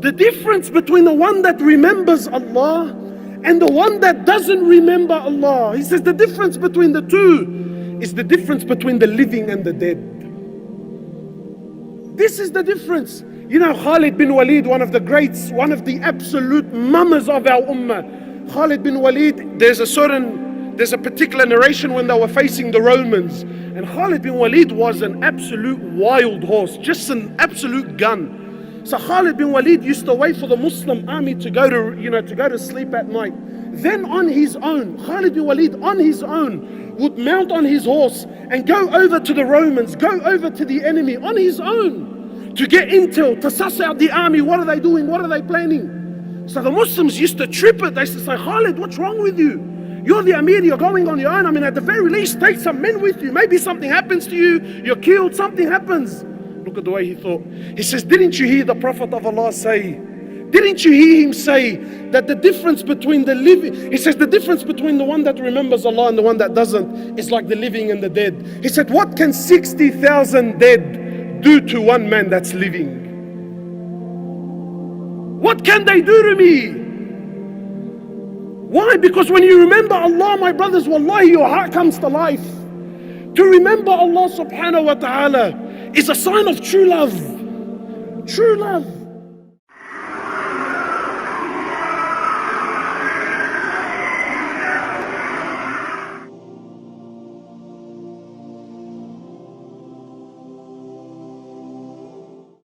The difference between the one that remembers Allah and the one that doesn't remember Allah. He says the difference between the two is the difference between the living and the dead. This is the difference. You know, Khalid bin Walid, one of the greats, one of the absolute mamas of our ummah. Khalid bin Walid, there's a particular narration when they were facing the Romans. And Khalid bin Walid was an absolute wild horse, just an absolute gun. So Khalid bin Walid used to wait for the Muslim army to go to sleep at night. Then on his own, Khalid bin Walid on his own would mount on his horse and go over to the Romans, go over to the enemy on his own to get intel, to suss out the army. What are they doing? What are they planning? So the Muslims used to trip it. They used to say, Khalid, what's wrong with you? You're the Amir, you're going on your own. I mean, at the very least, take some men with you. Maybe something happens to you, you're killed, something happens. Look at the way he thought. He says, didn't you hear the Prophet of Allah say, didn't you hear him say that the difference between the living, he says the difference between the one that remembers Allah and the one that doesn't is like the living and the dead. He said, what can 60,000 dead do to one man that's living? What can they do to me? Why? Because when you remember Allah, my brothers, wallahi, your heart comes to life. To remember Allah subhanahu wa ta'ala is a sign of true love. True love.